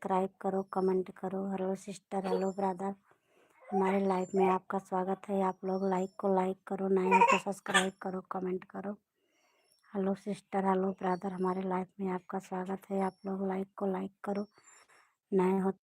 Subscribe करो, comment करो। Hello sister, hello brother, हमारे लाइफ में आपका स्वागत है। आप लोग लाइक को लाइक करो, नए हो तो सब्सक्राइब करो, कमेंट करो। हेलो सिस्टर, हेलो ब्रदर, हमारे लाइफ में आपका स्वागत है। आप लोग लाइक को लाइक करो, नए हो।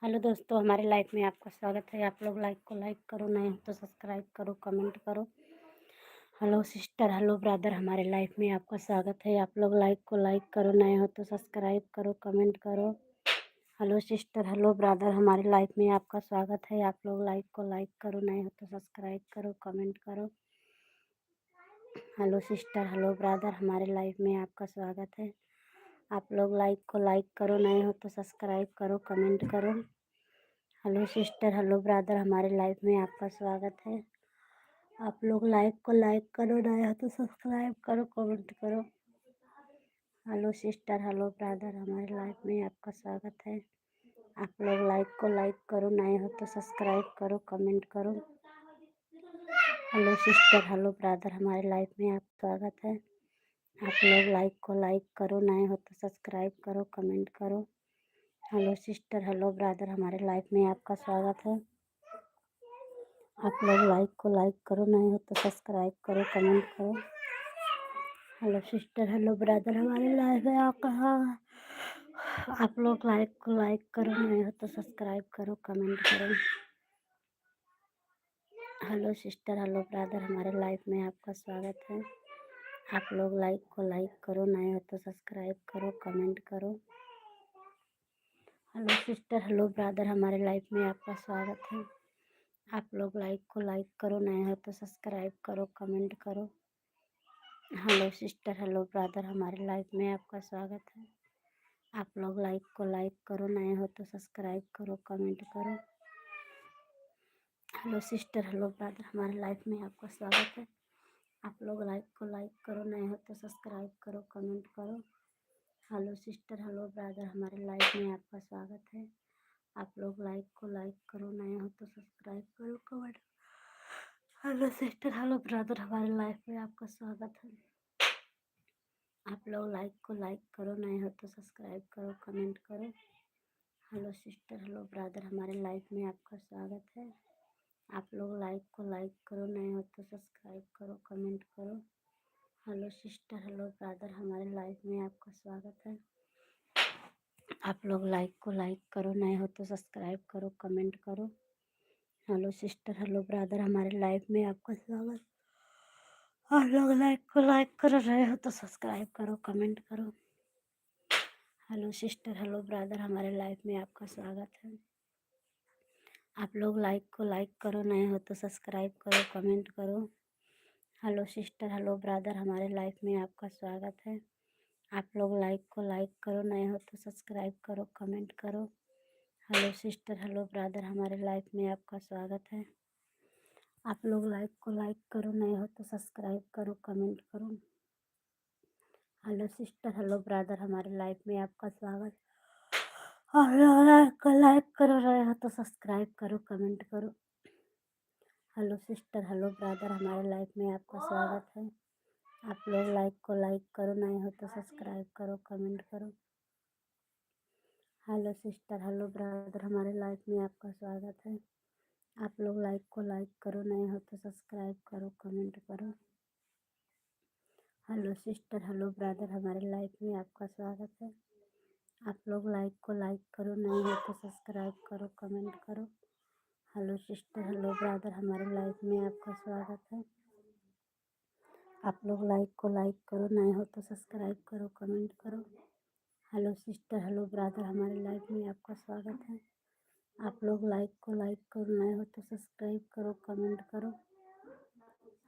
हेलो दोस्तों, हमारे लाइफ में आपका स्वागत है। आप लोग लाइक को लाइक करो, नए हो तो सब्सक्राइब करो, कमेंट करो। हेलो सिस्टर, हेलो ब्रदर, हमारे लाइफ में आपका स्वागत है। आप लोग लाइक को लाइक करो, नए हो तो सब्सक्राइब करो, कमेंट करो। हेलो सिस्टर, हेलो ब्रदर, हमारे लाइफ में आपका स्वागत है। आप लोग लाइक को लाइक करो, नए हो तो सब्सक्राइब करो, कमेंट करो। हेलो सिस्टर, हेलो ब्रदर, हमारे लाइफ में आपका स्वागत है। आप लोग लाइक को लाइक करो, नए हो तो सब्सक्राइब करो, कमेंट करो। हेलो सिस्टर, हेलो ब्रदर, हमारे लाइफ में आपका स्वागत है। आप लोग लाइक को लाइक करो, नए हो तो सब्सक्राइब करो, कमेंट करो। हेलो सिस्टर, हेलो ब्रदर, हमारे लाइफ में आपका स्वागत है। आप लोग लाइक को लाइक करो, नए हो तो सब्सक्राइब करो, कमेंट करो। हेलो सिस्टर, हेलो ब्रदर, हमारे लाइफ में आपका स्वागत है। आप लोग लाइक को लाइक करो, नए हो तो सब्सक्राइब करो, कमेंट करो। हेलो सिस्टर, हेलो ब्रदर, हमारे लाइफ में आपका स्वागत है। आप लोग लाइक को लाइक करो, नए हो तो सब्सक्राइब करो, कमेंट करो। हेलो सिस्टर, हेलो ब्रदर, हमारे लाइफ में आपका आप लोग लाइक को लाइक करो, नए हो तो सब्सक्राइब करो, कमेंट करो। हेलो सिस्टर, हेलो ब्रदर, हमारे लाइफ में आपका स्वागत है। आप लोग लाइक को लाइक करो, नए हो तो सब्सक्राइब करो, कमेंट करो। हेलो सिस्टर, हेलो ब्रदर, हमारे लाइफ में आपका स्वागत है। आप लोग लाइक को लाइक करो, नए हो तो सब्सक्राइब करो, कमेंट करो। हेलो सिस्टर, हेलो ब्रदर, हमारे लाइफ में आपका स्वागत है। आप लोग लाइक को लाइक करो, नए हो तो सब्सक्राइब करो, कमेंट करो। हेलो सिस्टर, हेलो ब्रदर, हमारे लाइफ में आपका स्वागत है। आप लोग लाइक को लाइक करो, नए हो तो सब्सक्राइब करो, कमेंट करो। हेलो सिस्टर, हेलो ब्रदर, हमारे लाइफ में आपका स्वागत है। आप लोग लाइक को लाइक करो, नए हो तो सब्सक्राइब करो, comment. Hello sister, hello brother, हमारे लाइफ में आपका स्वागत है। आप लोग लाइक को लाइक करो, नए हो तो सब्सक्राइब करो, कमेंट करो। हेलो सिस्टर, हेलो ब्रदर, हमारे लाइफ में आपका स्वागत है। आप लोग लाइक को लाइक करो, नए हो तो सब्सक्राइब करो, कमेंट करो। हेलो सिस्टर, हेलो ब्रदर, हमारे लाइफ में आपका स्वागत है। आप लोग लाइक को लाइक करो, नए हो तो सब्सक्राइब करो, कमेंट करो। हेलो सिस्टर, हेलो ब्रदर, हमारे लाइफ में आपका स्वागत। आप लोग लाइक को लाइक करो, नए हो तो सब्सक्राइब करो, कमेंट करो। हेलो सिस्टर, हेलो ब्रदर, हमारे लाइफ में आपका स्वागत है। आप लोग लाइक को लाइक करो, नए हो तो सब्सक्राइब करो, कमेंट करो। हेलो सिस्टर, हेलो ब्रदर, हमारे लाइफ में आपका स्वागत है। आप लोग लाइक को लाइक करो, नए हो तो सब्सक्राइब करो, कमेंट करो। हेलो सिस्टर, हेलो ब्रदर, हमारे लाइफ में आपका स्वागत है। आप लोग लाइक को लाइक करो, नए हो तो सब्सक्राइब करो, कमेंट करो। हेलो सिस्टर, हेलो ब्रदर, हमारे लाइफ में आपका स्वागत है। और लाइक को लाइक करो, नए हो तो सब्सक्राइब करो, कमेंट करो। हेलो सिस्टर, हेलो ब्रदर, हमारे लाइफ में आपका स्वागत है। आप लोग लाइक को लाइक करो, नए हो तो सब्सक्राइब करो, कमेंट करो। हेलो सिस्टर, हेलो ब्रदर, हमारे लाइफ में आपका स्वागत है। आप लोग लाइक को लाइक करो, नए हो तो सब्सक्राइब करो, कमेंट करो। हेलो सिस्टर, हेलो ब्रदर, हमारे लाइफ में आपका स्वागत है। आप लोग लाइक को लाइक करो, नए हो तो सब्सक्राइब करो, कमेंट करो। हेलो सिस्टर, हेलो ब्रदर, हमारे लाइफ में आपका स्वागत है। आप लोग लाइक को लाइक करो, नए हो तो सब्सक्राइब करो, कमेंट करो। हेलो सिस्टर, हेलो ब्रदर, हमारे लाइफ में आपका स्वागत है। आप लोग लाइक को लाइक करो, नए हो तो सब्सक्राइब करो, कमेंट करो।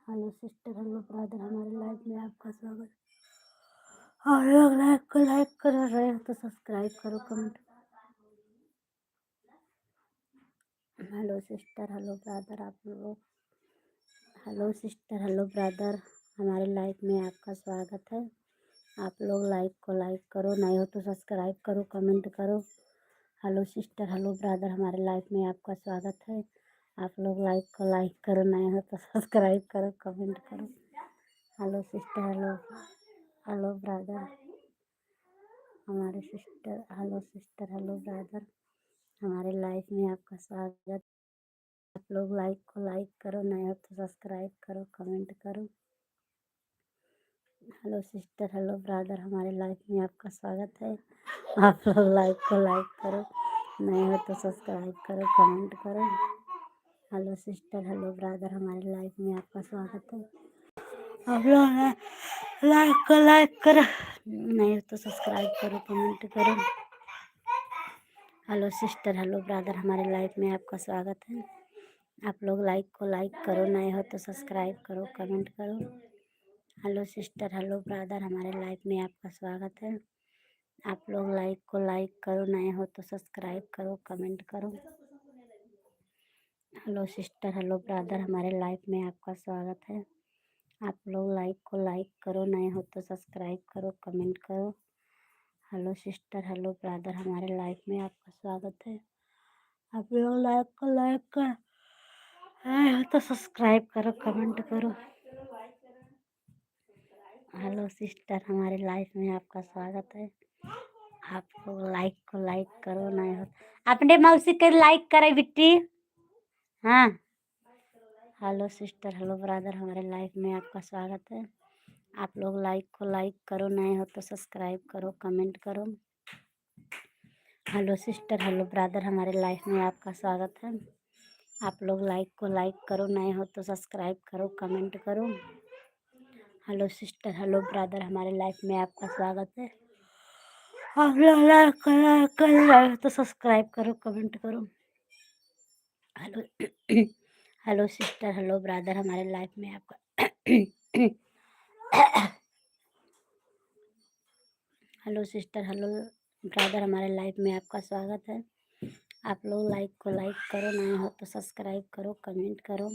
हेलो सिस्टर, हेलो ब्रदर, हमारे लाइफ में आपका स्वागत है। आप लोग लाइक को लाइक करो, रहे हो तो सब्सक्राइब करो, comment. Hello sister, hello brother, आप लोग हेलो सिस्टर, हेलो ब्रदर, हमारे लाइफ में आपका स्वागत है। आप लोग लाइक को लाइक करो, नए हो तो सब्सक्राइब करो, कमेंट करो। हेलो सिस्टर, हेलो ब्रदर, हमारे लाइफ में आपका स्वागत है। आप लोग लाइक को लाइक करो, नए हो तो सब्सक्राइब करो, कमेंट करो। हेलो सिस्टर, हेलो ब्रदर, हमारे sister hello sister, hello brother, हमारे लाइफ में आपका स्वागत। आप लोग लाइक को लाइक करो, नए हो तो सब्सक्राइब करो, कमेंट करो। हेलो सिस्टर, हेलो ब्रदर, हमारे लाइफ में आपका स्वागत है। आप लोग लाइक को लाइक करो, नए हो तो सब्सक्राइब करो, कमेंट करो। हेलो सिस्टर, हेलो ब्रदर, हमारे लाइफ में आपका स्वागत है। आप लोग लाइक को लाइक करो, नए हो तो सब्सक्राइब करो, कमेंट करो। हेलो सिस्टर, हेलो ब्रदर, हमारे लाइफ में आपका स्वागत है। आप लोग लाइक को लाइक करो, नए हो तो सब्सक्राइब करो, कमेंट करो। हेलो सिस्टर, हेलो ब्रदर, हमारे लाइफ में आपका स्वागत है। आप लोग लाइक को लाइक करो, नए हो तो सब्सक्राइब करो, कमेंट करो। हेलो सिस्टर, हेलो ब्रदर, हमारे लाइफ में आपका स्वागत है। आप लोग लाइक को लाइक करो, नए हो तो सब्सक्राइब करो, कमेंट करो। हेलो सिस्टर, हेलो ब्रदर, हमारे लाइफ में आपका स्वागत है। आप लोग लाइक को लाइक कर तो सब्सक्राइब करो, कमेंट करो। हेलो सिस्टर, हमारे लाइफ में आपका स्वागत है। आप लोग लाइक को लाइक करो, नए हो अपने मौसी के लाइक करे बिट्टी। हाँ। हेलो सिस्टर, हेलो ब्रदर, हमारे लाइफ में आपका स्वागत है। आप लोग लाइक को लाइक करो, नए हो तो सब्सक्राइब करो, कमेंट करो। हेलो सिस्टर, हेलो ब्रदर, हमारे लाइफ में आपका स्वागत है। आप लोग लाइक को लाइक करो, नए हो तो सब्सक्राइब करो, कमेंट करो। हेलो सिस्टर, हेलो ब्रदर, हमारे लाइफ में आपका स्वागत है। आप लोग लाइक करो तो सब्सक्राइब करो, कमेंट करो। Hello hello sister, hello brother, हमारे लाइफ में आपका हेलो सिस्टर, हेलो ब्रदर, हमारे लाइफ में आपका स्वागत है। आप लोग लाइक को लाइक करो, नए हो तो सब्सक्राइब करो, कमेंट करो।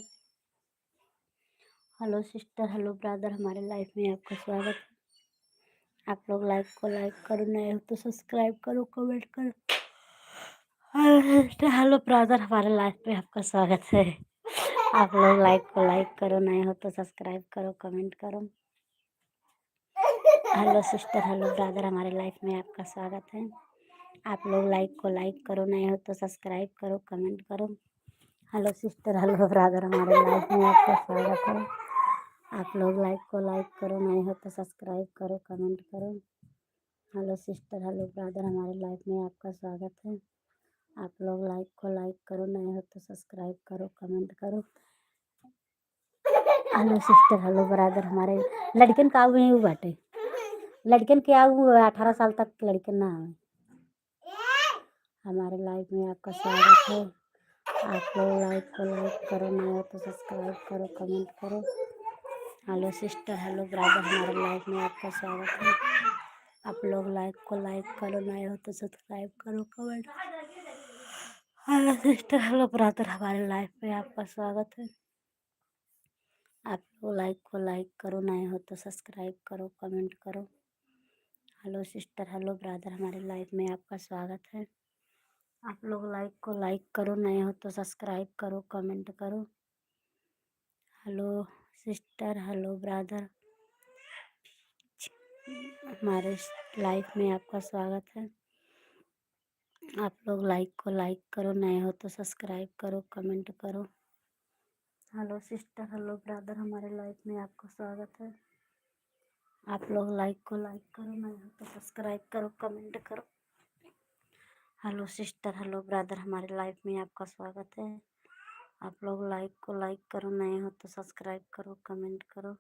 हेलो सिस्टर, हेलो ब्रदर, हमारे लाइफ में आपका स्वागत है। आप लोग लाइक को लाइक करो, नए हो तो सब्सक्राइब करो, कमेंट करो। हेलो सिस्टर, हेलो ब्रदर, हमारे लाइफ में आपका स्वागत है। आप लोग लाइक को लाइक करो, नए हो तो सब्सक्राइब करो, कमेंट करो। हेलो सिस्टर, हेलो ब्रदर, हमारे लाइफ में आपका स्वागत है। आप लोग लाइक को लाइक करो, नए हो तो सब्सक्राइब करो, कमेंट करो। हेलो सिस्टर, हेलो ब्रदर, हमारे लाइफ में आपका स्वागत है। आप लोग लाइक को लाइक करो, नए हो तो सब्सक्राइब करो, कमेंट करो। हेलो सिस्टर, हेलो ब्रदर, हमारे लाइफ में आपका स्वागत है। आप लोग लाइक को लाइक करो, नए हो तो सब्सक्राइब करो, कमेंट करो। हेलो सिस्टर, हेलो ब्रदर, हमारे लड़कन का हुए वो बाटे लड़कन के हुए 18 साल तक लड़कन ना आवे। हमारे लाइफ में आपका स्वागत है। आप लोग लाइक को लाइक करो, नए हो तो सब्सक्राइब करो, कमेंट करो। हेलो सिस्टर, हेलो ब्रदर, हमारे लाइफ में आपका स्वागत है। आप लोग लाइक को लाइक करो, नए हो तो सब्सक्राइब करो, comment. Hello sister, hello brother, हमारे लाइफ में आपका स्वागत है। आप लोग लाइक करो, नए हो तो सब्सक्राइब करो, कमेंट करो। हेलो सिस्टर, हेलो ब्रदर, हमारे लाइफ में आपका स्वागत है। आप लोग लाइक करो, नए हो तो सब्सक्राइब करो, कमेंट करो। हेलो सिस्टर, हेलो ब्रदर, हमारे लाइफ में आपका स्वागत है। आप लोग लाइक करो, नए हो तो सब्सक्राइब करो, कमेंट करो। हेलो सिस्टर, हेलो ब्रदर, हमारे लाइफ में आपका स्वागत है। आप लोग लाइक करो, नए हो तो सब्सक्राइब करो, कमेंट करो। हेलो सिस्टर, हेलो ब्रदर, हमारे लाइफ में आपका स्वागत है। आप लोग लाइक करो, नए हो तो सब्सक्राइब करो, कमेंट करो।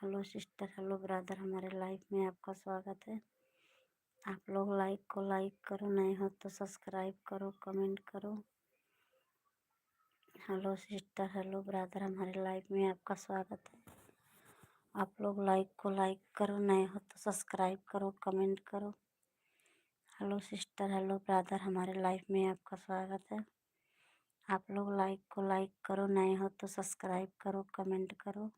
हेलो सिस्टर, हेलो ब्रदर, हमारे लाइफ में आपका स्वागत है। आप लोग लाइक करो, नए हो तो सब्सक्राइब करो, कमेंट करो। हेलो सिस्टर, हेलो ब्रदर, हमारे लाइफ में आपका स्वागत है। आप लोग लाइक करो, नए हो तो सब्सक्राइब करो, कमेंट करो। हेलो सिस्टर, हेलो ब्रदर, हमारे लाइफ में आपका स्वागत है। आप लोग लाइक करो, नए हो तो सब्सक्राइब करो, कमेंट करो।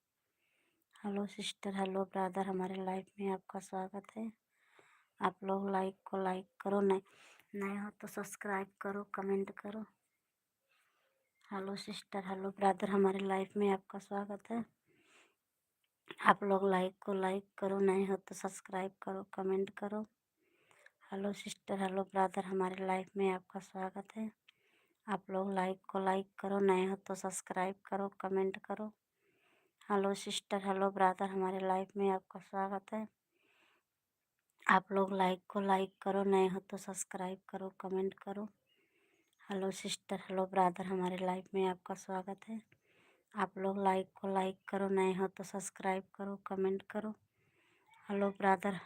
हेलो सिस्टर, हेलो ब्रदर, हमारे लाइफ में आपका स्वागत है। आप लोग लाइक करो, नए नए हो तो सब्सक्राइब करो, कमेंट करो। हेलो सिस्टर, हेलो ब्रदर, हमारे लाइफ में आपका स्वागत है। आप लोग लाइक करो, नए हो तो सब्सक्राइब करो, कमेंट करो। हेलो सिस्टर, हेलो ब्रदर, हमारे लाइफ में आपका स्वागत है। आप लोग लाइक करो, नए हो तो सब्सक्राइब करो, कमेंट करो। हेलो सिस्टर, हेलो ब्रदर, हमारे लाइफ में आपका स्वागत है। आप लोग लाइक करो, नए हो तो सब्सक्राइब करो, कमेंट करो। हेलो सिस्टर, हेलो ब्रदर, हमारे लाइफ में आपका स्वागत है। आप लोग लाइक करो, नए हो तो सब्सक्राइब करो, कमेंट करो। हेलो ब्रदर,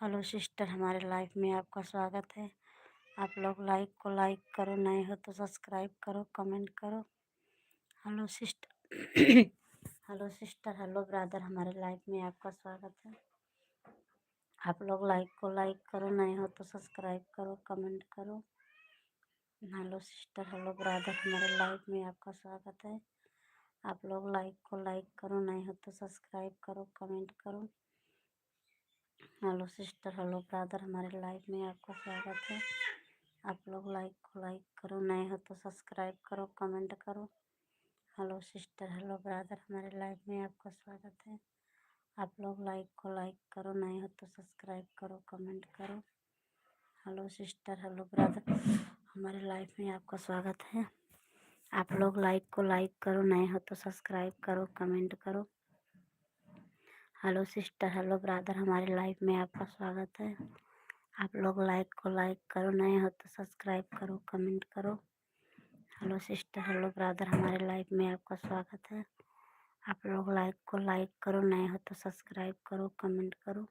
हेलो सिस्टर, हमारे लाइफ में आपका स्वागत है। आप लोग लाइक करो, नए हो तो सब्सक्राइब करो, कमेंट करो। Hello sister hello sister, hello brother, हमारे लाइफ में आपका स्वागत है। आप लोग लाइक करो, नए हो तो सब्सक्राइब करो, कमेंट करो। हेलो सिस्टर, हेलो ब्रदर, हमारे लाइफ में आपका स्वागत है। आप लोग लाइक करो, नए हो तो सब्सक्राइब करो, कमेंट करो। हेलो सिस्टर, हेलो ब्रदर, हमारे लाइफ में आपका स्वागत है। आप लोग लाइक करो, नए हो तो सब्सक्राइब करो, कमेंट करो। हेलो सिस्टर, हेलो ब्रदर, हमारे लाइफ में आपका स्वागत है। आप लोग लाइक करो, नए हो तो सब्सक्राइब करो, कमेंट करो। हेलो सिस्टर, हेलो ब्रदर, हमारे लाइफ में आपका स्वागत है। आप लोग लाइक करो, नए हो तो सब्सक्राइब करो, कमेंट करो। हेलो सिस्टर, हेलो ब्रदर, हमारे लाइफ में आपका स्वागत है। आप लोग लाइक करो, नए हो तो सब्सक्राइब करो, कमेंट करो। हेलो सिस्टर, हेलो ब्रदर, हमारे लाइफ में आपका स्वागत है। आप लोग लाइक करो, नए हो तो सब्सक्राइब करो, कमेंट करो।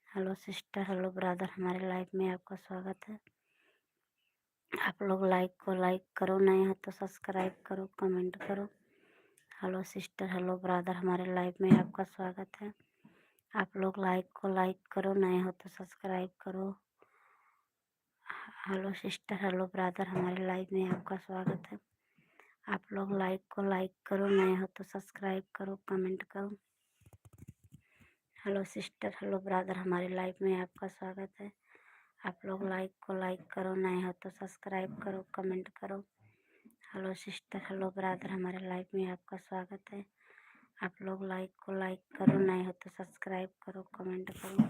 हेलो सिस्टर, हेलो ब्रदर, हमारे लाइफ में आपका स्वागत है। आप लोग लाइक करो, नए हो तो सब्सक्राइब करो, कमेंट करो। हेलो सिस्टर, हेलो ब्रदर, हमारे लाइफ में आपका स्वागत है। आप लोग लाइक करो, नए हो तो सब्सक्राइब करो। हेलो सिस्टर, हेलो ब्रदर, हमारे लाइफ में आपका स्वागत है। आप लोग लाइक करो, नए हो तो सब्सक्राइब करो, कमेंट करो। हेलो सिस्टर, हेलो ब्रदर, हमारे लाइफ में आपका स्वागत है। आप लोग लाइक करो, नए हो तो सब्सक्राइब करो, कमेंट करो। हेलो सिस्टर, हेलो ब्रदर, हमारे लाइफ में आपका स्वागत है। आप लोग लाइक करो, नए हो तो सब्सक्राइब करो, कमेंट करो।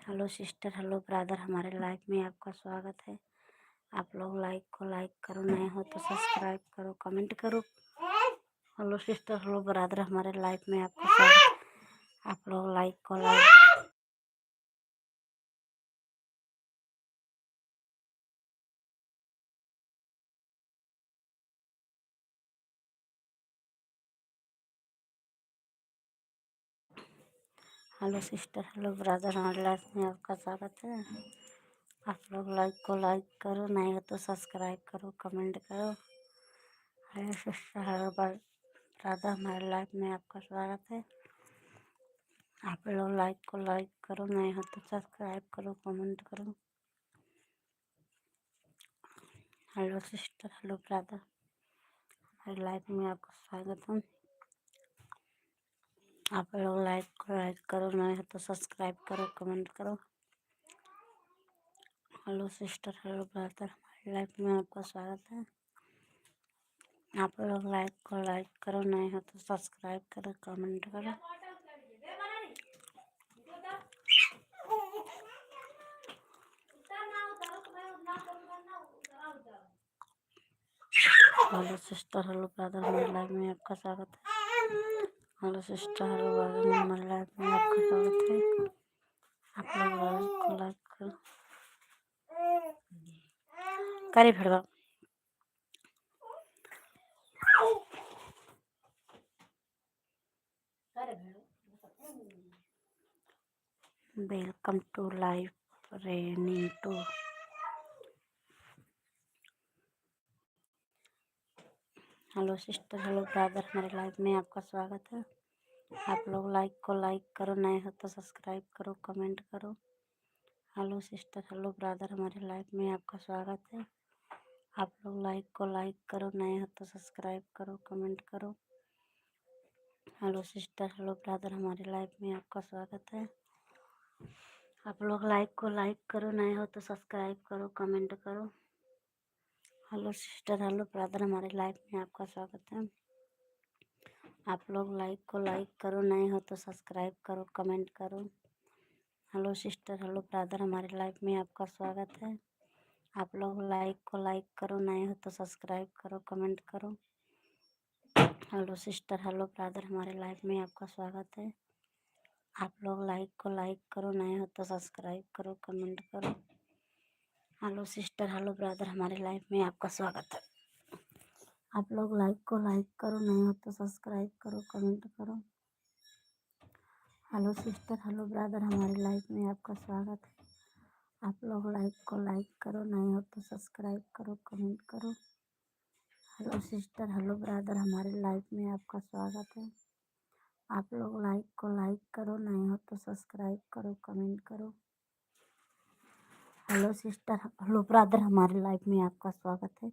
हेलो सिस्टर, हेलो ब्रदर, हमारे लाइफ में आपका स्वागत है। आप लोग लाइक करो, नए हो तो सब्सक्राइब करो, कमेंट करो। हेलो सिस्टर, हेलो ब्रदर, हमारे लाइफ में आपका स्वागत है। आप लोग like hello sister, hello brother, हमारे लाइफ में आपका स्वागत है। आप लोग लाइक करो, नए हो तो सब्सक्राइब करो, कमेंट करो। हेलो सिस्टर, हेलो ब्रदर, हमारे लाइफ में आपका स्वागत है। आप लोग लाइक करो, नए हो तो सब्सक्राइब करो, कमेंट करो। हेलो सिस्टर, हेलो ब्रदर, हमारी लाइफ में आपका स्वागत है। आप लोग लाइक करो, नए हो तो सब्सक्राइब करो, कमेंट करो। हेलो सिस्टर, हेलो ब्रदर, हमारी लाइफ में आपका स्वागत है। आप लोग लाइक करो, नए हो तो सब्सक्राइब करो, कमेंट करो। हेलो सिस्टर, हेलो ब्रदर, हमारी लाइफ में आपका स्वागत है। हेलो सिस्टर, हेलो ब्रदर, हमारी लाइफ में आपका स्वागत है। आप लोग लाइक करो, करी भड़वा। Welcome to life raining two. Hello sister, hello brother, हमारी लाइफ में आपका स्वागत है। आप लोग लाइक करो, नए हो तो सब्सक्राइब करो, कमेंट करो। हेलो सिस्टर, हेलो ब्रदर, हमारी लाइफ में आपका स्वागत है। आप लोग लाइक करो, नए हो तो सब्सक्राइब करो, कमेंट करो। हेलो सिस्टर, हेलो ब्रदर, हमारी लाइफ में आपका स्वागत है। आप लोग लाइक करो, नए हो तो सब्सक्राइब करो, कमेंट करो। हेलो सिस्टर, हेलो ब्रदर, हमारी लाइफ में आपका स्वागत है। आप लोग लाइक करो, नए हो तो सब्सक्राइब करो, कमेंट करो। हेलो सिस्टर, हेलो ब्रदर, हमारी लाइफ में आपका स्वागत है। आप लोग लाइक करो, नए हो तो सब्सक्राइब करो, कमेंट करो। हेलो सिस्टर, हेलो ब्रदर, हमारी लाइफ में आपका स्वागत है। आप लोग लाइक करो, नए हो तो सब्सक्राइब करो, कमेंट करो। हेलो सिस्टर, हेलो ब्रदर, हमारी लाइफ में आपका स्वागत है। आप लोग लाइक करो, नए हो तो सब्सक्राइब करो, कमेंट करो। हेलो सिस्टर, हेलो ब्रदर, हमारी लाइफ में आपका स्वागत है। आप लोग लाइक करो, नए हो तो सब्सक्राइब करो, कमेंट करो। हेलो सिस्टर, हेलो ब्रदर, हमारी लाइफ में आपका स्वागत है। आप लोग लाइक करो, नए हो तो सब्सक्राइब करो, कमेंट करो। हेलो सिस्टर, हेलो ब्रदर, हमारी लाइफ में आपका स्वागत है।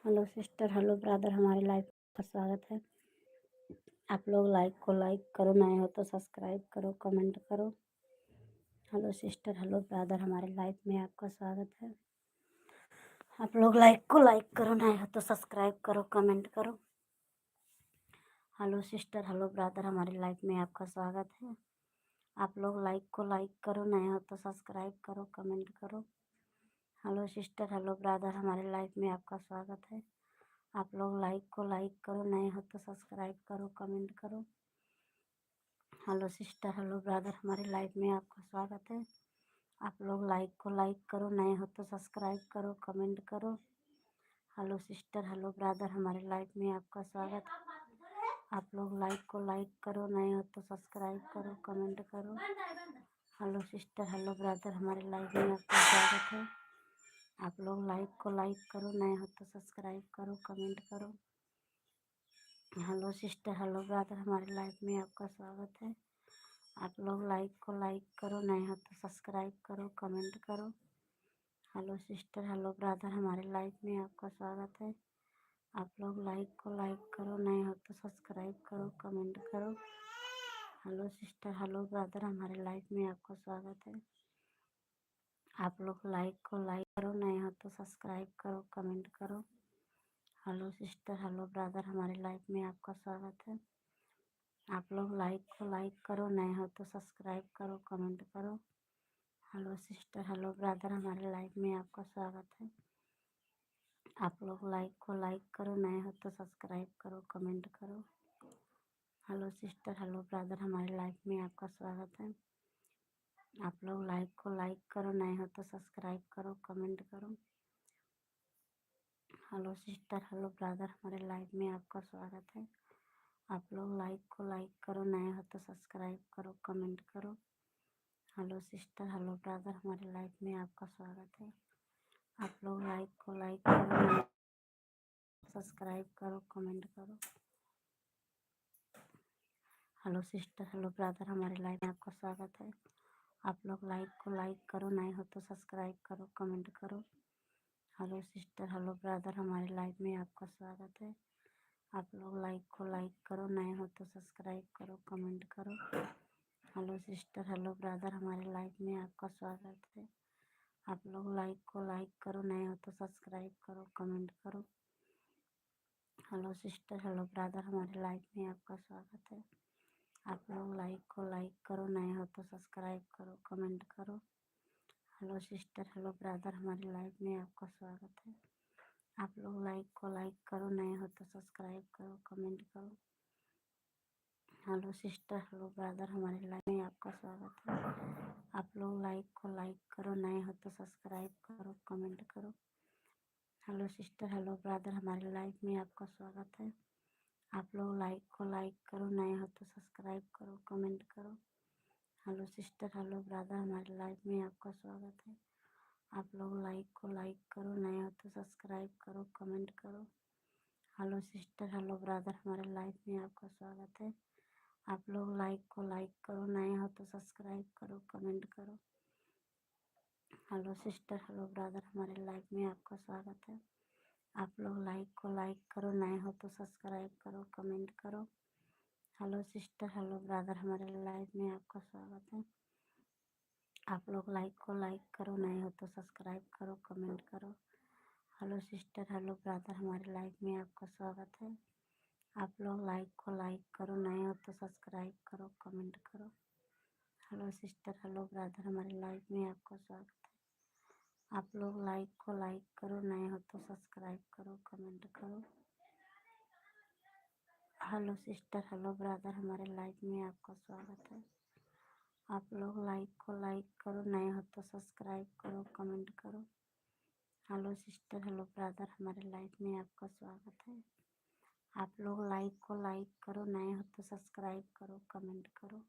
हेलो सिस्टर, हेलो ब्रदर, हमारी लाइफ का स्वागत है। आप लोग लाइक करो, नए हो तो सब्सक्राइब करो, कमेंट करो। हेलो सिस्टर, हेलो ब्रदर, हमारी लाइफ में आपका स्वागत है। आप लोग लाइक करो, नए हो तो सब्सक्राइब करो, कमेंट करो। हेलो सिस्टर, हेलो ब्रदर, हमारी लाइफ में आपका स्वागत है। आप लोग लाइक करो, नए हो तो सब्सक्राइब करो, कमेंट करो। हेलो सिस्टर, हेलो ब्रदर, हमारी लाइफ में आपका स्वागत है। आप लोग लाइक करो, नए हो तो सब्सक्राइब करो, कमेंट करो। हेलो सिस्टर, हेलो ब्रदर, हमारी लाइफ में आपका स्वागत है। आप लोग लाइक करो, नए हो तो सब्सक्राइब करो, कमेंट करो। हेलो सिस्टर, हेलो ब्रदर, हमारी लाइफ में आपका स्वागत है। आप लोग लाइक करो, नए हो तो सब्सक्राइब करो, कमेंट करो। हेलो सिस्टर, हेलो ब्रदर, हमारी लाइफ में आपका स्वागत है। आप लोग लाइक करो, नए हो तो सब्सक्राइब करो, कमेंट करो। हेलो सिस्टर, हेलो ब्रदर, हमारी लाइफ में आपका स्वागत है। आप लोग लाइक करो, नए हो तो सब्सक्राइब करो, कमेंट करो। हेलो सिस्टर, हेलो ब्रदर, हमारी लाइफ में आपका स्वागत है। आप लोग लाइक करो, नए हो तो सब्सक्राइब करो, कमेंट करो। हेलो सिस्टर, हेलो ब्रदर, हमारी लाइफ में आपका स्वागत है। आप लोग लाइक करो, नए हो तो सब्सक्राइब करो, कमेंट करो। हेलो सिस्टर, हेलो ब्रदर, हमारी लाइफ में आपका स्वागत है। आप लोग लाइक करो, नए हो तो सब्सक्राइब करो, कमेंट करो। हेलो सिस्टर, हेलो ब्रदर, हमारी लाइफ में आपका स्वागत है। आप लोग लाइक करो, नए हो तो सब्सक्राइब करो, कमेंट करो। हेलो सिस्टर, हेलो ब्रदर, हमारी लाइफ में आपका स्वागत है। आप लोग लाइक करो, नए हो तो सब्सक्राइब करो, कमेंट करो। हेलो सिस्टर, हेलो ब्रदर, हमारे लाइव में आपका स्वागत है। आप लोग लाइक को लाइक करो, नए हो तो सब्सक्राइब करो, कमेंट करो। हेलो सिस्टर, हेलो ब्रदर, हमारे लाइव में आपका स्वागत है। आप लोग लाइक को लाइक करो, सब्सक्राइब करो, कमेंट करो। हेलो सिस्टर, हेलो ब्रदर, हमारे लाइव में आपका स्वागत है। आप लोग लाइक को लाइक करो, नए हो तो सब्सक्राइब करो, कमेंट करो। हेलो सिस्टर, हेलो ब्रदर, हमारे लाइव में आपका स्वागत है। आप लोग लाइक को लाइक करो, नए हो तो सब्सक्राइब करो, कमेंट करो। हेलो सिस्टर, हेलो ब्रदर, हमारे लाइव में आपका स्वागत है। आप लोग लाइक को लाइक करो, नए हो तो सब्सक्राइब करो, कमेंट करो। हेलो सिस्टर, हेलो ब्रदर, हमारे लाइव में आपका स्वागत है। आप लोग लाइक को लाइक करो, नए हो तो सब्सक्राइब करो, कमेंट करो। हेलो सिस्टर, हेलो ब्रदर, हमारे लाइव में आपका स्वागत है। आप लोग लाइक को लाइक करो, नए हो तो सब्सक्राइब करो, कमेंट करो। हेलो सिस्टर, हेलो ब्रदर, हमारे लाइव में आपका स्वागत है। आप लोग लाइक को लाइक करो, नए हो तो सब्सक्राइब करो, कमेंट करो। हेलो सिस्टर, हेलो ब्रदर, हमारे लाइव में आपका स्वागत है। आप लोग लाइक को लाइक करो, नए हो तो सब्सक्राइब करो, कमेंट करो। हेलो सिस्टर, हेलो ब्रदर, हमारे लाइव में आपका स्वागत है। आप लोग लाइक को लाइक करो, नए हो तो सब्सक्राइब करो, कमेंट करो। हेलो सिस्टर, हेलो ब्रदर, हमारे लाइव में आपका स्वागत है। आप लोग लाइक को लाइक करो, नए हो तो सब्सक्राइब करो, कमेंट करो। हेलो सिस्टर, हेलो ब्रदर, हमारे लाइव में आपका स्वागत है। आप लोग लाइक को लाइक करो, नए हो तो सब्सक्राइब करो, कमेंट करो। हेलो सिस्टर, हेलो ब्रदर, हमारे लाइव में आपका स्वागत है। आप लोग लाइक को लाइक करो, नए हो तो सब्सक्राइब करो, कमेंट करो। हेलो सिस्टर, हेलो ब्रदर, हमारे लाइव में आपका स्वागत है। आप लोग लाइक को लाइक करो, नए हो तो सब्सक्राइब करो, कमेंट करो। हेलो सिस्टर, हेलो ब्रदर, हमारे लाइव में आपका स्वागत है। आप लोग लाइक को लाइक करो, नए हो तो सब्सक्राइब करो, कमेंट करो। हेलो सिस्टर, हेलो ब्रदर, हमारे लाइव में आपका स्वागत है। आप लोग लाइक को लाइक करो, नए हो तो सब्सक्राइब करो, कमेंट करो। हेलो सिस्टर, हेलो ब्रदर, हमारे लाइव में आपका स्वागत है। आप लोग लाइक को लाइक करो, नए हो तो सब्सक्राइब करो, कमेंट करो।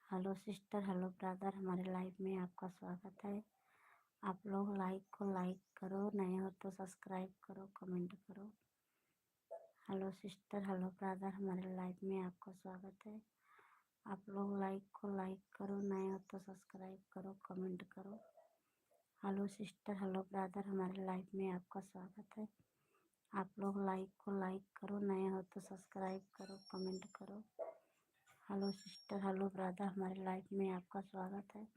हेलो सिस्टर, हेलो ब्रदर, हमारे लाइव में आपका स्वागत है। आप लोग लाइक को लाइक करो, नए हो तो सब्सक्राइब करो, कमेंट करो। हेलो सिस्टर, हेलो ब्रदर, हमारे लाइव में आपका स्वागत है। आप लोग लाइक को लाइक करो, नए हो तो सब्सक्राइब करो, कमेंट करो। हेलो सिस्टर, हेलो ब्रदर, हमारे लाइव में आपका स्वागत है। आप लोग लाइक को लाइक करो, नए हो तो सब्सक्राइब करो, कमेंट करो। हेलो सिस्टर, हेलो ब्रदर, हमारे लाइव में आपका स्वागत है।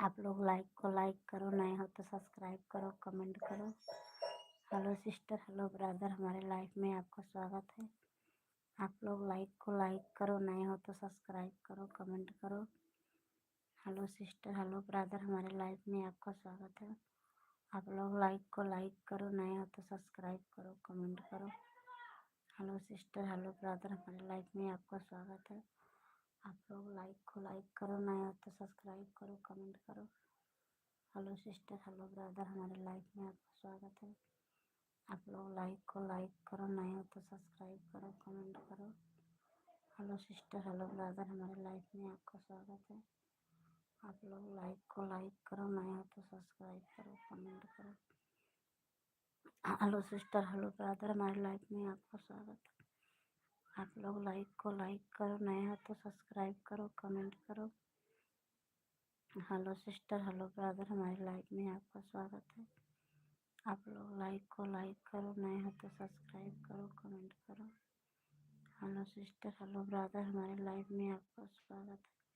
आप लोग लाइक को लाइक करो, नए हो तो सब्सक्राइब करो, कमेंट करो। हेलो सिस्टर, हेलो ब्रदर, हमारे लाइव में आपका स्वागत है। आप लोग लाइक को लाइक करो, नए हो तो सब्सक्राइब करो, कमेंट करो। हेलो सिस्टर, हेलो ब्रदर, हमारे लाइव में आपका स्वागत है। आप लोग लाइक को लाइक करो, नए हो तो सब्सक्राइब करो, कमेंट करो। हेलो सिस्टर, हेलो ब्रदर, हमारे लाइव में आपका स्वागत है। आप लोग लाइक को लाइक करो, नए हो तो सब्सक्राइब करो, कमेंट करो। हेलो सिस्टर, हेलो ब्रदर, हमारे लाइव में आपका स्वागत है। आप लोग लाइक को लाइक करो, नए हो तो सब्सक्राइब करो, कमेंट करो। हेलो सिस्टर, हेलो ब्रदर, हमारे लाइव में आपका स्वागत है। आप लोग लाइक को लाइक करो, नए हो तो सब्सक्राइब करो, कमेंट करो। हेलो सिस्टर, हेलो ब्रदर, हमारे लाइफ में आपका स्वागत है। आप लोग लाइक को लाइक करो, नए हो तो सब्सक्राइब करो, कमेंट करो। हेलो सिस्टर, हेलो ब्रदर, हमारे लाइफ में आपका स्वागत है। आप लोग लाइक को लाइक करो, नए हो तो सब्सक्राइब करो, कमेंट करो। हेलो सिस्टर, हेलो ब्रदर, हमारे लाइफ में आपका स्वागत है।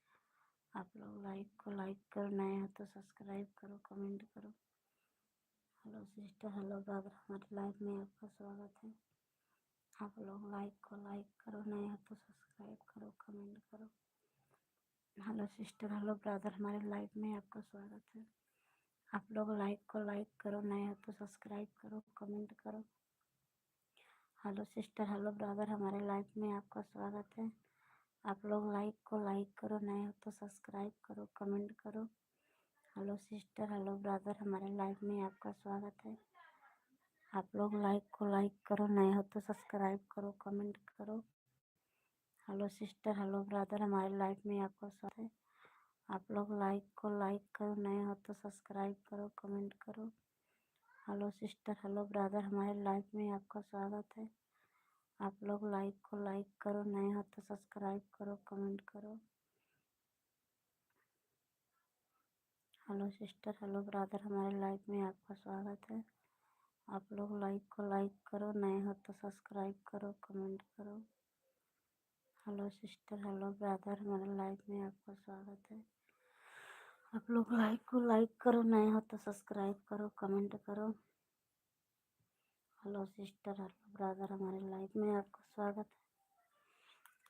आप लोग लाइक को लाइक करो, नए हो तो सब्सक्राइब करो, कमेंट करो। हेलो सिस्टर, हेलो ब्रदर, हमारे लाइफ में आपका स्वागत है। आप लोग लाइक को लाइक करो, नए हो तो सब्सक्राइब करो, कमेंट करो। हेलो सिस्टर, हेलो ब्रदर, हमारे लाइफ में आपका स्वागत है। आप लोग लाइक को लाइक करो, नए हो तो सब्सक्राइब करो, कमेंट करो। हेलो सिस्टर, हेलो ब्रदर, हमारे लाइफ में आपका स्वागत है। आप लोग लाइक को लाइक करो, नए हो तो सब्सक्राइब करो, कमेंट करो। हेलो सिस्टर, हेलो ब्रदर, हमारे लाइफ में आपका स्वागत है। आप लोग लाइक को लाइक करो, नए हो तो सब्सक्राइब करो, कमेंट करो। हेलो सिस्टर, हेलो ब्रदर, हमारे लाइफ में आपका स्वागत है। आप लोग लाइक को लाइक करो, नए हो तो सब्सक्राइब करो, कमेंट करो। हेलो सिस्टर, हेलो ब्रदर, हमारे लाइफ में आपका स्वागत है। आप लोग लाइक को लाइक करो, नए हो तो सब्सक्राइब करो, कमेंट करो। हेलो सिस्टर, हेलो ब्रदर, हमारे लाइफ में आपका स्वागत है। आप लोग लाइक को लाइक करो, नए हो तो सब्सक्राइब करो, कमेंट करो। हेलो सिस्टर, हेलो ब्रदर, हमारे लाइफ में आपका स्वागत है। आप लोग लाइक को लाइक करो, नए हो तो सब्सक्राइब करो, कमेंट करो। हेलो सिस्टर, हेलो ब्रदर, हमारे लाइफ में आपका स्वागत है।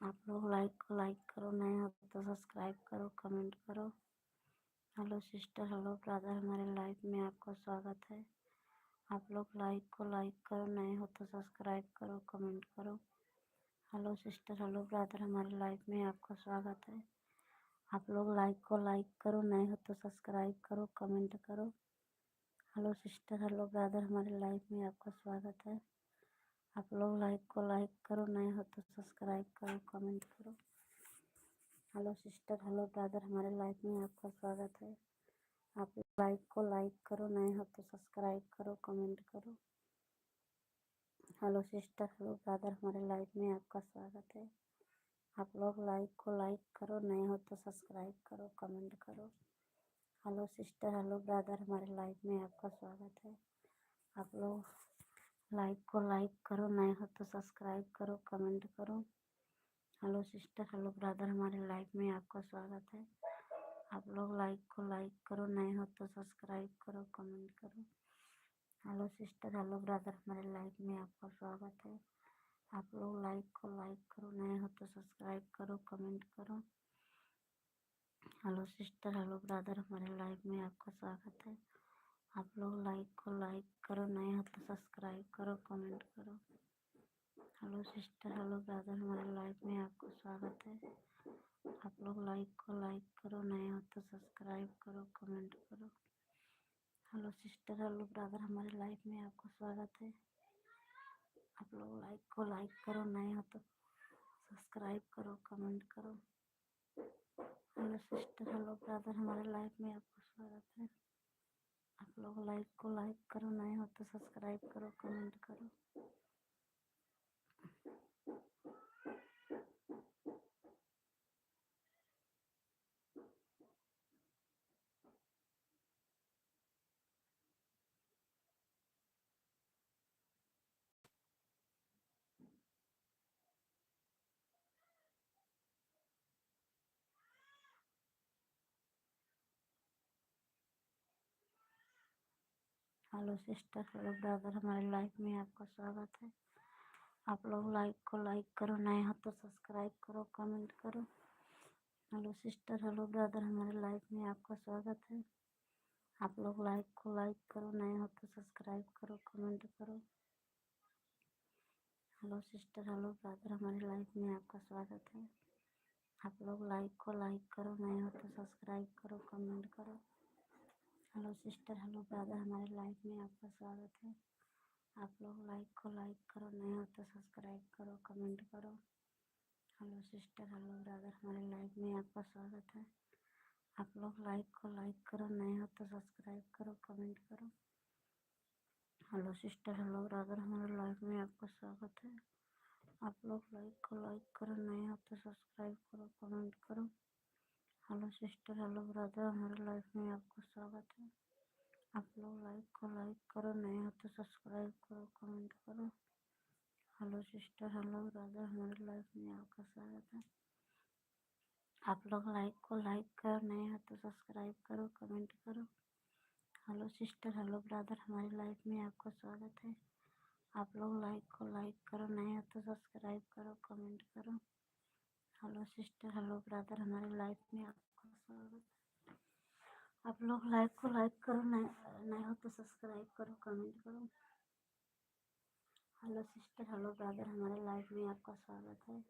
आप लोग लाइक को लाइक करो, नए हो तो सब्सक्राइब करो, कमेंट करो। हेलो सिस्टर, हेलो ब्रदर, हमारे लाइफ में आपका स्वागत है। आप लोग लाइक को लाइक करो, नए हो तो सब्सक्राइब करो, कमेंट करो। हेलो सिस्टर, हेलो ब्रदर, हमारी लाइफ में आपका स्वागत है। आप लोग लाइक को लाइक करो, नए हो तो सब्सक्राइब करो, कमेंट करो। हेलो सिस्टर, हेलो ब्रदर, हमारी लाइफ में आपका स्वागत है। आप लोग लाइक को लाइक करो, नए हो तो सब्सक्राइब करो, कमेंट करो। हेलो सिस्टर, हेलो ब्रदर, हमारे लाइफ में आपका स्वागत है। आप लाइक को लाइक करो, नए हो तो सब्सक्राइब करो, कमेंट करो। हेलो सिस्टर, हेलो ब्रदर, हमारे लाइफ में आपका स्वागत है। आप लोग लाइक को लाइक करो, नए हो तो सब्सक्राइब करो, कमेंट करो। हेलो सिस्टर, हेलो ब्रदर, हमारे लाइफ में आपका स्वागत है। आप लोग लाइक को लाइक करो, नए हो तो सब्सक्राइब करो, कमेंट करो। हेलो सिस्टर, हेलो ब्रदर, हमारे लाइफ में आपका स्वागत है। आप लोग लाइक को लाइक करो, नए हो तो सब्सक्राइब करो, कमेंट करो। हेलो सिस्टर, हेलो ब्रदर, हमारे लाइफ में आपका स्वागत है। आप लोग लाइक को लाइक करो, नए हो तो सब्सक्राइब करो, कमेंट करो। हेलो सिस्टर, हेलो ब्रदर, हमारे लाइफ में आपका स्वागत है। आप लोग लाइक को लाइक करो, नए हो तो सब्सक्राइब करो, कमेंट करो। हेलो सिस्टर, हेलो ब्रदर, हमारे लाइफ में आपका स्वागत है। आप लोग लाइक को लाइक करो, नए हो तो सब्सक्राइब करो, कमेंट करो। हेलो सिस्टर, हेलो ब्रदर, हमारे लाइफ में आपका स्वागत है। आप लोग लाइक को लाइक करो, नए हो तो सब्सक्राइब करो, कमेंट करो। हेलो सिस्टर, हेलो ब्रदर, हमारे लाइफ में आपका स्वागत है। आप लोग लाइक को लाइक करो, नए हो तो सब्सक्राइब करो, कमेंट करो। हेलो सिस्टर, हेलो ब्रदर, हमारे लाइफ में आपका स्वागत है। आप लोग लाइक को लाइक करो, नए हो तो सब्सक्राइब करो, कमेंट करो। हेलो सिस्टर, हेलो ब्रदर, हमारे लाइफ में आपका स्वागत है। आप लोग लाइक को लाइक करो, नए हो तो सब्सक्राइब करो, कमेंट करो। हेलो सिस्टर, हेलो ब्रदर, हमारे लाइफ में आपका स्वागत है। आप लोग लाइक को लाइक करो, नए हो तो सब्सक्राइब करो, कमेंट करो। हेलो सिस्टर, हेलो ब्रदर, हमारे लाइफ में आपका स्वागत है। आप लोग लाइक को लाइक करो, नए हो तो सब्सक्राइब करो, कमेंट करो। हेलो सिस्टर, हेलो ब्रदर, हमारे लाइफ में आपका स्वागत है। आप लोग लाइक को लाइक करो, नए हो तो सब्सक्राइब करो, कमेंट करो। हेलो सिस्टर, हेलो ब्रदर, हमारे लाइफ में आपका स्वागत है। आप लोग लाइक को लाइक करो, नए हो तो सब्सक्राइब करो, कमेंट करो। हेलो सिस्टर, हेलो ब्रदर, हमारे लाइफ में आपका स्वागत है। आप लोग लाइक को लाइक करो, नए हो तो सब्सक्राइब करो, कमेंट करो। हेलो सिस्टर, हेलो ब्रदर, हमारे लाइफ में आपका स्वागत है। आप लोग लाइक को लाइक करो, नए हो तो सब्सक्राइब करो, कमेंट करो। हेलो सिस्टर, हेलो ब्रदर, हमारी लाइफ में आपका स्वागत है। आप लोग लाइक को लाइक करो, नए हो तो सब्सक्राइब करो, कमेंट करो। हेलो सिस्टर, हेलो ब्रदर, हमारी लाइफ में आपका स्वागत है। आप लोग लाइक को लाइक करो, नए नए हो तो सब्सक्राइब करो, कमेंट करो। हेलो सिस्टर, हेलो ब्रदर, हमारे लाइफ में आपका स्वागत है।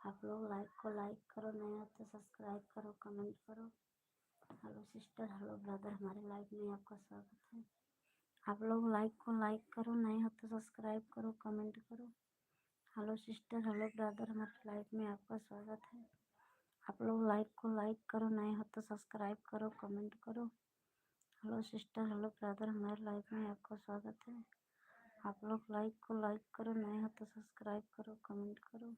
आप लोग लाइक को लाइक करो, नए हो तो सब्सक्राइब करो, कमेंट करो। हेलो सिस्टर, हेलो ब्रदर, हमारे लाइफ में आपका स्वागत है। आप लोग लाइक को लाइक करो, नए हो तो सब्सक्राइब करो, कमेंट करो। हेलो सिस्टर, हेलो ब्रदर, हमारे लाइफ में आपका स्वागत है। आप लोग लाइक को लाइक करो, नए हो तो सब्सक्राइब करो, कमेंट करो। हेलो सिस्टर, हेलो ब्रदर, हमारे लाइफ में आपका स्वागत है। आप लोग लाइक को लाइक करो, नए हो तो सब्सक्राइब करो, कमेंट करो।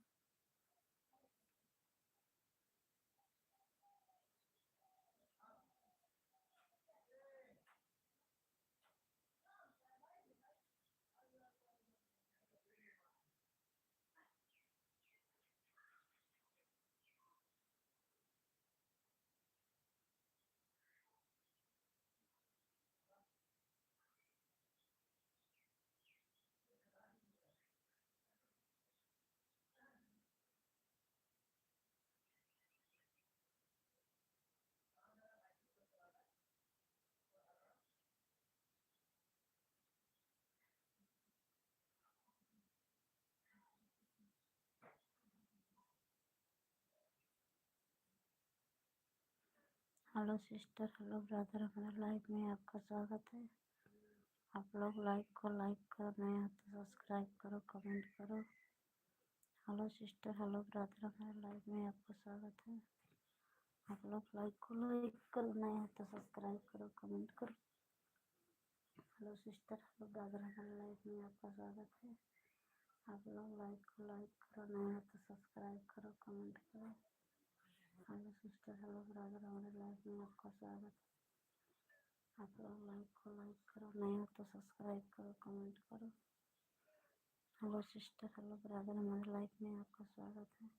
हेलो सिस्टर, हेलो ब्रदर, हमारे लाइफ में आपका स्वागत है। आप लोग लाइक को लाइक करो, नए हो तो सब्सक्राइब करो, कमेंट करो। हेलो सिस्टर, हेलो ब्रदर, हमारे लाइफ में आपका स्वागत है। आप लोग लाइक को लाइक करो, नए हो तो सब्सक्राइब करो, कमेंट करो। हेलो सिस्टर, हेलो ब्रदर, हमारे लाइफ में आपका स्वागत है। आप लोग लाइक को लाइक करो, नए हो तो सब्सक्राइब करो, कमेंट करो। हेलो सिस्टर, हेलो ब्रदर, हमारे लाइफ में आपका स्वागत है। आप लोग लाइक को लाइक करो, नए हो तो सब्सक्राइब करो, कमेंट करो। हेलो सिस्टर, हेलो ब्रदर, हमारे लाइफ में आपका स्वागत है।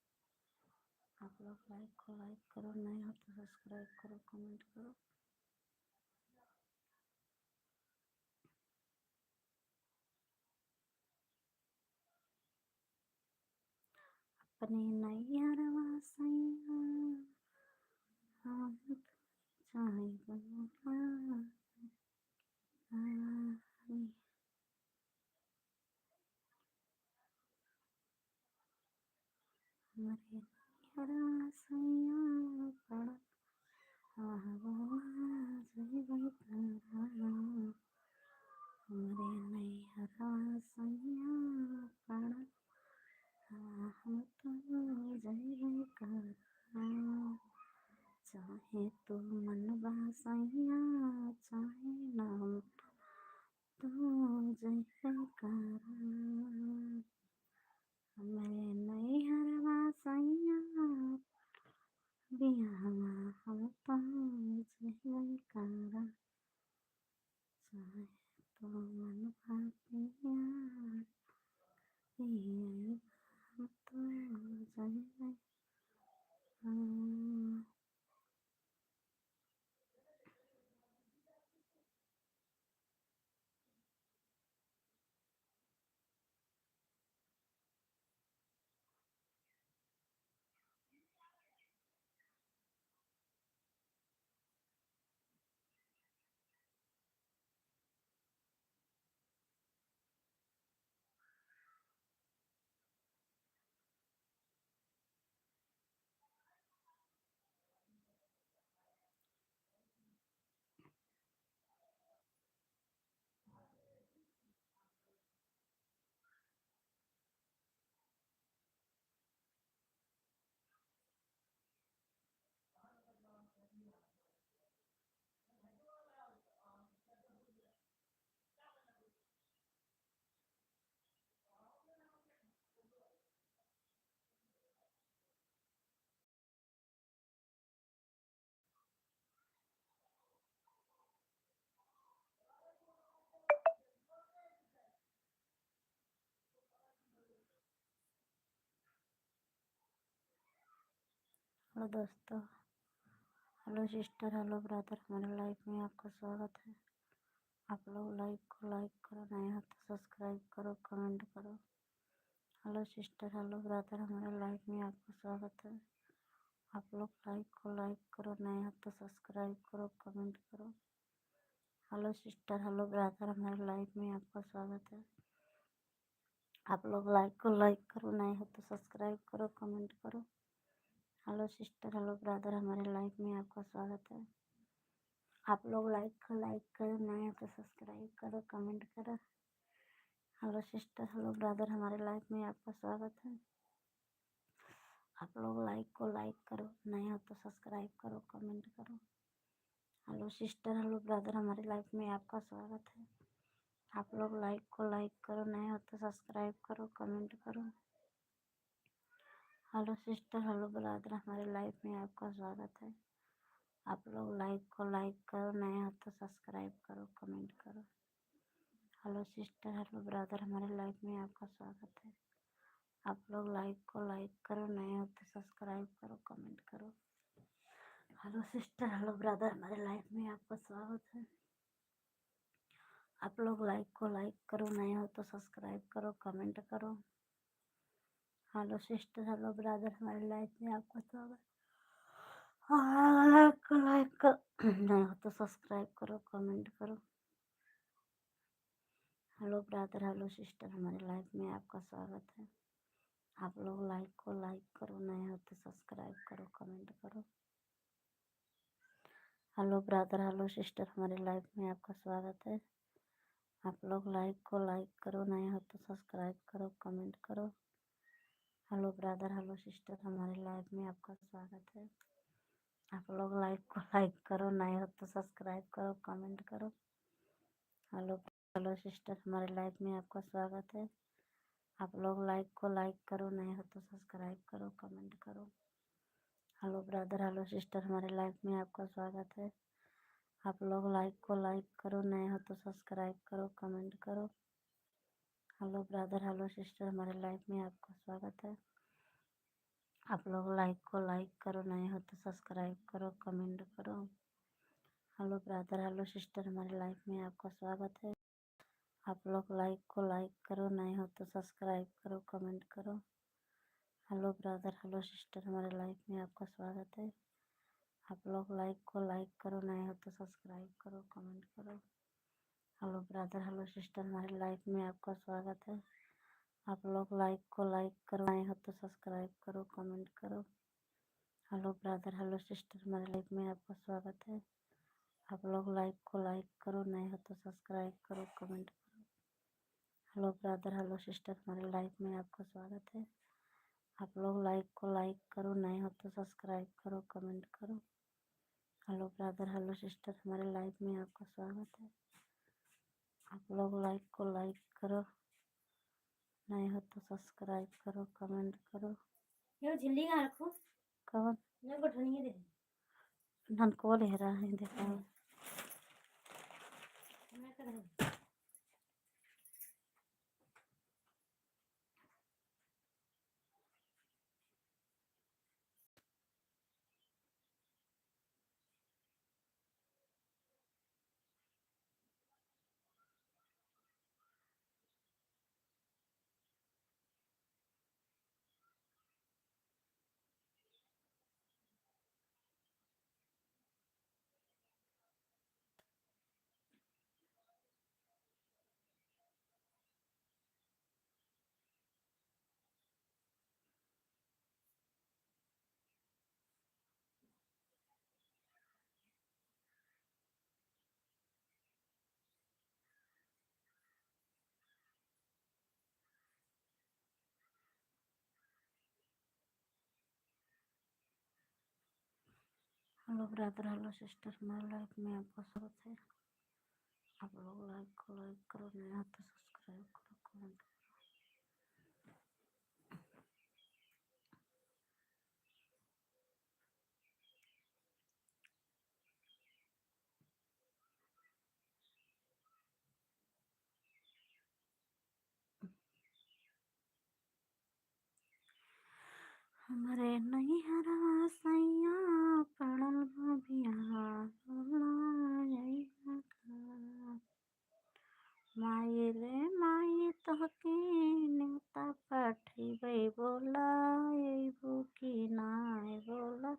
आप लोग लाइक को लाइक करो, नए हो तो सब्सक्राइब करो, कमेंट करो। अपने नैयरवा सैया हम चाहे बनवा हमारे नैयरवा सैया पड़ा हवा सही बता हमारे नैयरवा सैया पड़ा हम तो जय करा चाहे तो मन बासैया चाहे नाम तो जय करा हमारे नैहर बासैया बियाहवा हम तो जय करा चाहे तो मन बासैया हम तो जय करा। हेलो दोस्तों, हेलो सिस्टर, हेलो ब्रदर, हमारे लाइफ में आपका स्वागत है। आप लोग लाइक को लाइक करो, नए हो तो सब्सक्राइब करो, कमेंट करो। हेलो सिस्टर, हेलो ब्रदर, हमारे लाइफ में आपका स्वागत है। आप लोग लाइक को लाइक करो, नए हो तो सब्सक्राइब करो, कमेंट करो। हेलो सिस्टर, हेलो ब्रदर, हमारे लाइफ में आपका स्वागत है। आप लोग लाइक को लाइक करो, नए हो तो सब्सक्राइब करो, कमेंट करो। हेलो सिस्टर, हेलो ब्रदर, हमारे लाइफ में आपका स्वागत है। आप लोग लाइक करो, नए तो सब्सक्राइब करो, कमेंट करो। हेलो सिस्टर, हेलो ब्रदर, हमारे लाइफ में आपका स्वागत है। आप लोग लाइक करो, नए हो तो सब्सक्राइब करो, कमेंट करो। हेलो सिस्टर, हेलो ब्रदर, हमारी लाइफ में आपका स्वागत है। आप लोग लाइक करो, नए हो तो सब्सक्राइब करो, कमेंट करो। हेलो सिस्टर, हेलो ब्रदर, हमारी लाइफ में आपका स्वागत है। आप लोग लाइक करो, नए हो तो सब्सक्राइब करो, कमेंट करो। हेलो सिस्टर, हेलो ब्रदर, हमारे लाइफ में आपका स्वागत है। आप लोग लाइक करो, नए हो तो सब्सक्राइब करो, कमेंट करो। हेलो सिस्टर, हेलो ब्रदर, हमारे लाइफ में आपका स्वागत है। आप लोग लाइक करो, नए हो तो सब्सक्राइब करो, कमेंट करो। हेलो सिस्टर, हेलो ब्रदर, हमारी लाइफ में आपका स्वागत। लाइक करो, नए हो तो सब्सक्राइब करो, कमेंट करो। हेलो ब्रदर, हेलो सिस्टर, हमारी लाइफ में आपका स्वागत है। आप लोग लाइक करो, नए हो तो सब्सक्राइब करो, कमेंट करो। हेलो ब्रदर, हेलो सिस्टर, हमारी लाइफ में आपका स्वागत है। आप लोग लाइक करो, नए हो तो सब्सक्राइब करो, कमेंट करो। हेलो ब्रदर, हेलो सिस्टर, हमारी लाइफ में आपका स्वागत है। आप लोग लाइक करो, नए हो तो सब्सक्राइब करो, कमेंट करो। हेलो सिस्टर, हमारी लाइफ में आपका स्वागत है। आप लोग लाइक करो, नए हो तो सब्सक्राइब करो, कमेंट करो। हेलो ब्रदर, हेलो सिस्टर, हमारी लाइफ में आपका स्वागत है। आप लोग लाइक करो, नए हो तो सब्सक्राइब करो, कमेंट करो। हेलो ब्रदर, हेलो सिस्टर, हमारे लाइफ में आपका स्वागत है। आप लोग लाइक करो, नए हो तो सब्सक्राइब करो, कमेंट करो। हेलो ब्रदर, हेलो सिस्टर, हमारी लाइफ में आपका स्वागत है। आप लोग लाइक करो, नए हो तो सब्सक्राइब करो, कमेंट करो। हेलो ब्रदर, हेलो सिस्टर, हमारे लाइफ में आपका स्वागत है। आप लोग लाइक करो, नए हो तो सब्सक्राइब करो, कमेंट करो। हेलो ब्रदर, हेलो सिस्टर, हमारी लाइफ में आपका स्वागत है। आप लोग लाइक करो, नए हो तो सब्सक्राइब करो, कमेंट करो। हेलो ब्रदर, हेलो सिस्टर, हमारी लाइफ में आपका स्वागत है। आप लोग लाइक करो, नए हो तो सब्सक्राइब करो, कमेंट करो। हेलो ब्रदर, हेलो सिस्टर, हमारी लाइफ में आपका स्वागत है। आप लोग लाइक करो, नए हो तो सब्सक्राइब करो, कमेंट करो। हेलो ब्रदर, हेलो सिस्टर, हमारे लाइफ में आपका स्वागत है। आप लोग लाइक करो, नए हो तो सब्सक्राइब करो, कमेंट करो। ये झिल्ली का रखो कवन ये बटनिए दे ननको ले रहा है देखा मैं कर रहा हेलो ब्रदर, हेलो सिस्टर, हमारी लाइफ में आपका स्वागत है। आप लोग लाइक करो, नया तो सब्सक्राइब करो, कमेंट हमारे नहीं हरा सैया पड़ल बिहार माई रे माई तोहके न्योता पठिबै बोला अइबू की नाय बोला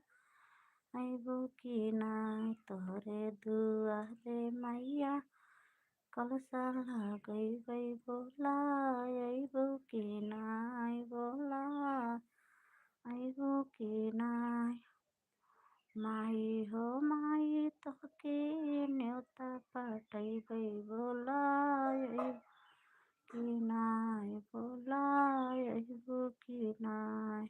अइबू की नाय तोहरे दुआरे मैया कलशा लगैबै बोला अइबू की नाय बोला अइबू की नाय माई हो माई तोहके न्योता पाठैबै बोलाय कि नाय बोलायबो कि नाय।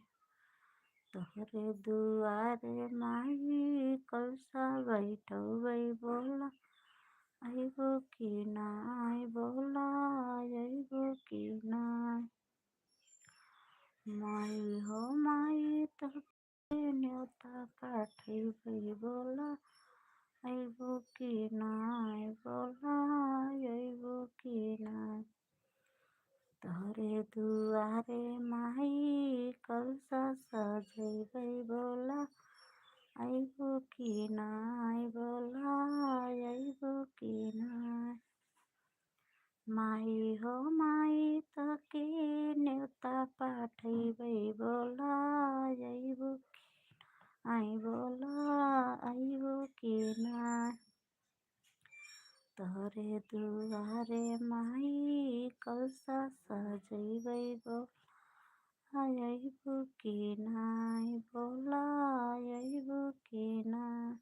तोहरे दुआरे माई कलसा बैठबै बोला आइबो कि नाय बोलायबो कि नाय। माई हो माई तोहके न्योता पाठैबै बोला आइबो कि नाय बोलायबो कि नाय। तोहरे दुआरे माई कलसा सजैबै बोला आइबो कि नाय बोलायबो कि नाय। माई हो माई तोहके न्योता पाठैबै बोलायबो कि नाय बोलायबो कि नाय। तोहरे दुआरे माई कलसा सजैबै बोलायबो कि नाय बोलायबो कि नाय।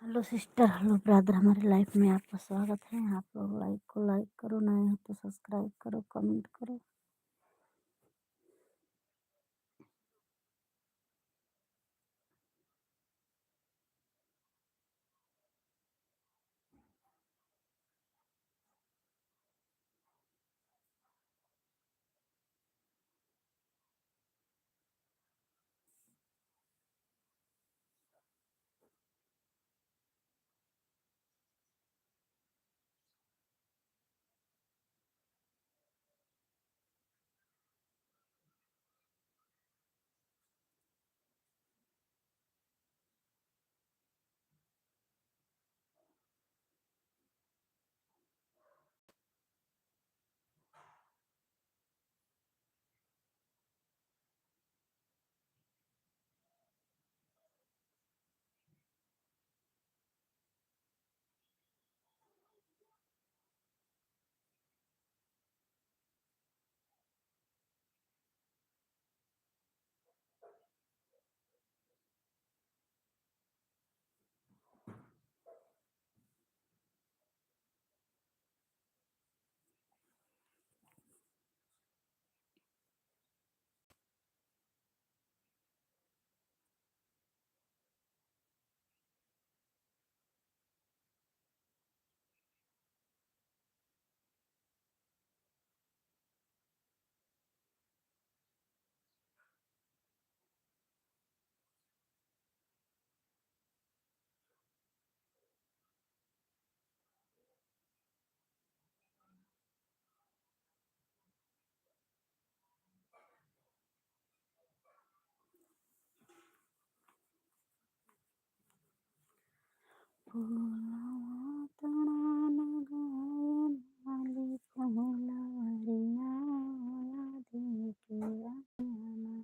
हेलो सिस्टर, हेलो ब्रदर, हमारे लाइफ में आपका स्वागत है। आप लोग लाइक को लाइक करो, नए हो तो सब्सक्राइब करो, कमेंट करो। तड़ान गाए माली फूलवरिया देखे आना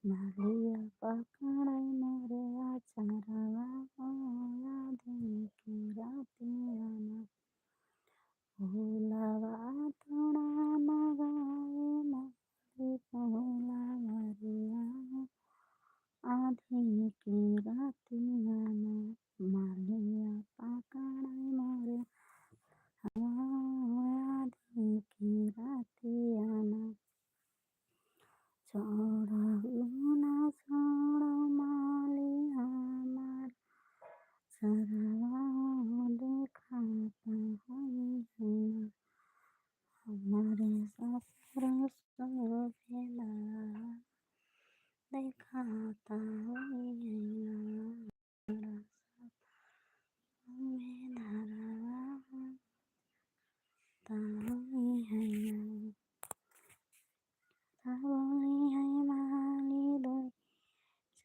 मालिया पकड़े मोरे आचरवा देखे रातियाना फूलवा तड़ान गाए माली फूलवरिया आधी की रातियाना मालिया पकड़े मोरे आधी की रातियाना छोड़ना छोड़ो माली हमार सरवा देखाता है हमारे ससुर सोवेला देखाता बोली है माली दो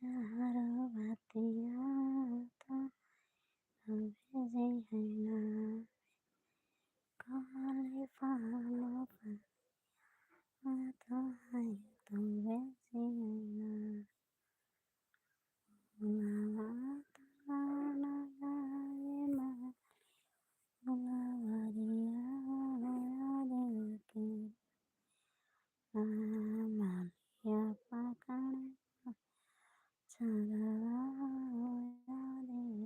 चार बतिया तो भेजे है ना काले पालो तो है तो भेजे है ना फुलवा तड़ान गाए माली फुलवरिया देखे मालिया पकड़े चरवा देखे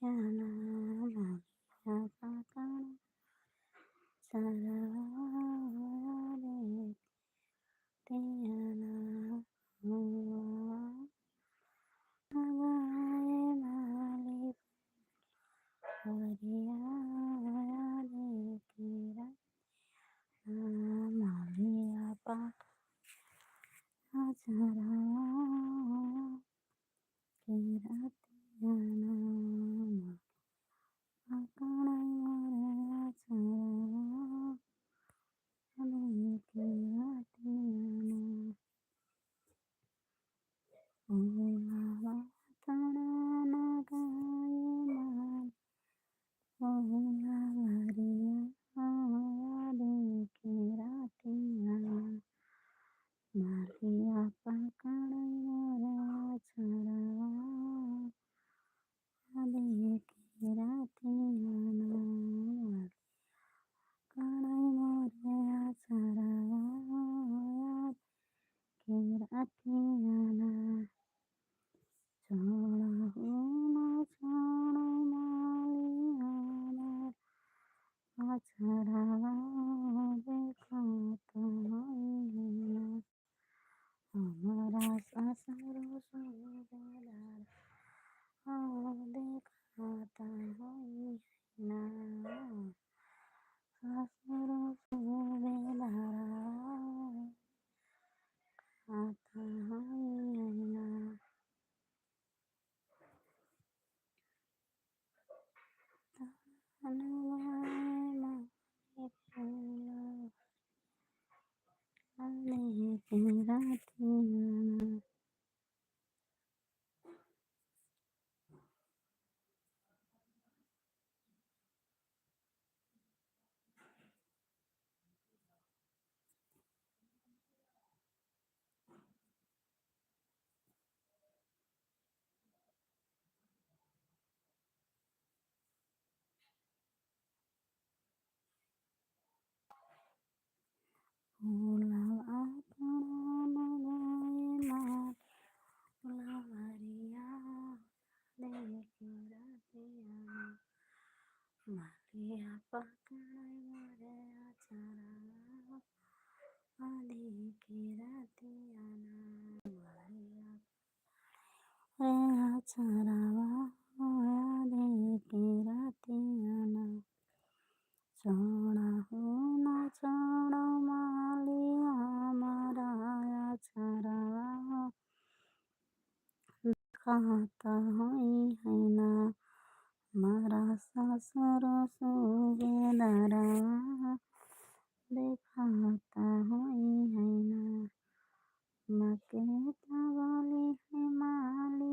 आना मालिया पकड़े चरवा देखते आना फुलवा गाए माली फुलवरिया देखे मालिया पकड़े चरवा के रातियाना पकड़े मोरे चरवा देखे रातियाना फूलवा तड़ान गाए माली फूलवरिया देखे रातियाना मालिया पकड़े मोरे चरवा देखे रातियाना पकड़े मोरे चरवा देखे रातियाना छोड़ो माली हमार आचरवा देखाता है हमारा ससुर सोवेला देखाता है ना ससुर सोवेला आता है ना रातियाना फूलवा तड़ान गाए माली फुलवरिया देखे रातियाना मालिया पकड़े मोरे आचरवा देखे रातियाना मालिया आचरवा देखे रातियाना छोड़ो माली हमारा आचरवा देखाता है ना हमारा ससुर सोवेला देखाता है ना मके बोली है माली